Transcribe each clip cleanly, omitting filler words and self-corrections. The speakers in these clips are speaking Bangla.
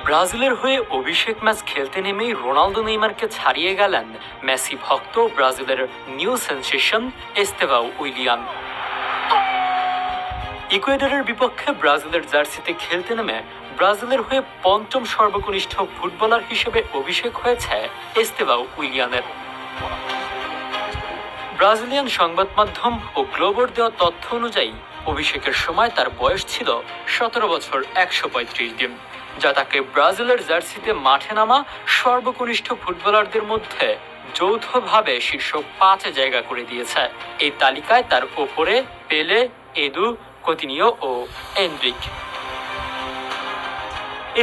ব্রাজিলের হয়ে অভিষেক ম্যাচ খেলতে নেমেই রোনালদো নেইমারকে ছাড়িয়ে গেলেন মেসি ভক্ত ব্রাজিলের নিউ সেনসেশন এস্তেভাও উইলিয়ান। ইকুয়েডরের বিপক্ষে ব্রাজিলের জার্সিতে খেলতে নেমে ব্রাজিলের হয়ে পঞ্চম সর্বকনিষ্ঠ ফুটবলার হিসেবে অভিষেক হয়েছে এস্তেভাও উইলিয়ানের। ব্রাজিলিয়ান সংবাদ মাধ্যম ও গ্লোবোর দেওয়া তথ্য অনুযায়ী অভিষেকের সময় তার বয়স ছিল 17 বছর 135 দিন, যা তাকে ব্রাজিলের জার্সিতে মাঠে নামা সর্বকনিষ্ঠ ফুটবলারদের মধ্যে যৌথভাবে শীর্ষ 5-এ জায়গা করে দিয়েছে। এই তালিকায় তার ওপরে পেলে, এদু, কোতিনিও ও এনরিক।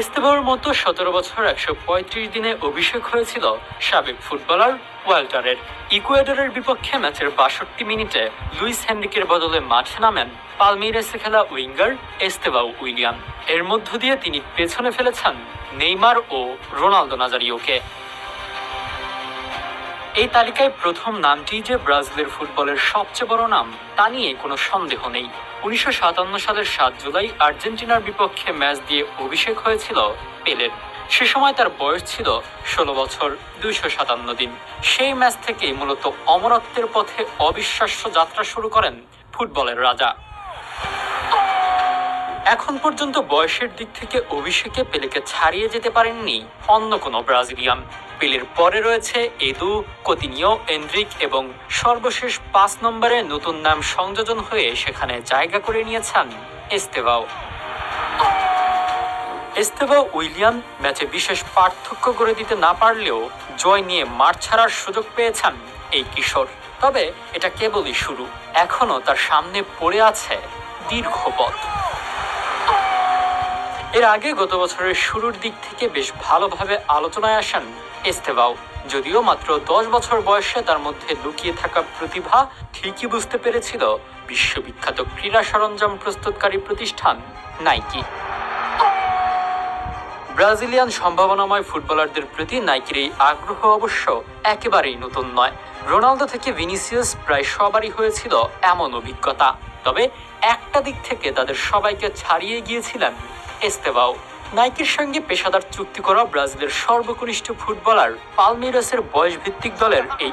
এস্তেভাওর মতো 17 বছর 135 দিনে অভিষেক হয়েছিল সাবেক ফুটবলার ওয়াল্টারের। ইকুয়েডরের বিপক্ষে ম্যাচের 62 মিনিটে লুইস হেনরিকের বদলে মাঠে নামেন পালমেইরাসে খেলা উইঙ্গার এস্তেভাও উইলিয়ান। এর মধ্য দিয়ে তিনি পেছনে ফেলেছেন নেইমার ও রোনালদো নাজারিওকে। এই তালিকায় প্রথম নামটি যে ব্রাজিলের ফুটবলের সবচেয়ে বড় নাম তা নিয়ে কোনো সন্দেহ নেই। 1957 সালের 7 জুলাই আর্জেন্টিনার বিপক্ষে ম্যাচ দিয়ে অভিষেক হয়েছিল পেলের। সে সময় তার বয়স ছিল 16 বছর 257 দিন। সেই ম্যাচ থেকেই মূলত অমরত্বের পথে অবিশ্বাস্য যাত্রা শুরু করেন ফুটবলের রাজা। এখন পর্যন্ত বয়সের দিক থেকে অভিষেকে পেলেকে ছাড়িয়ে যেতে পারেননি অন্য কোনো ব্রাজিলিয়ান। পেলের পরে রয়েছে এদু, কোতিনিও, এনরিক এবং সর্বশেষ 5 নম্বরে নতুন নাম সংযোজন হয়ে সেখানে জায়গা করে নিয়েছেন এস্তেভাও। এস্তেভাও উইলিয়ান ম্যাচে বিশেষ পার্থক্য করে দিতে না পারলেও জয় নিয়ে মাঠ ছাড়ার সুযোগ পেয়েছেন এই কিশোর। তবে এটা কেবলই শুরু, এখনো তার সামনে পড়ে আছে দীর্ঘ পথ। এর আগে গত বছরের শুরুর দিক থেকে বেশ ভালোভাবে আলোচনায় আসেন এস্তেভাও। যদিও মাত্র 10 বছর বয়সে তার মধ্যে লুকিয়ে থাকা প্রতিভা ঠিকই বুঝতে পেরেছিল বিশ্ববিখ্যাত ক্রীড়া সরঞ্জাম প্রস্তুতকারী প্রতিষ্ঠান নাইকি। ব্রাজিলিয়ান সম্ভাবনাময় ফুটবলারদের প্রতি নাইকির এই আগ্রহ অবশ্য একেবারেই নতুন নয়। রোনালদো থেকে ভিনিসিয়াস প্রায় সবারই হয়েছিল এমন অভিজ্ঞতা। তবে একটা দিক থেকে তাদের সবাইকে ছাড়িয়ে গিয়েছিলেন এস্তেভাও। নাইকির সঙ্গে পেশাদার চুক্তি করা ব্রাজিলের সর্বকনিষ্ঠ ফুটবলার পালমেইরাসের বয়সভিত্তিক দলের এই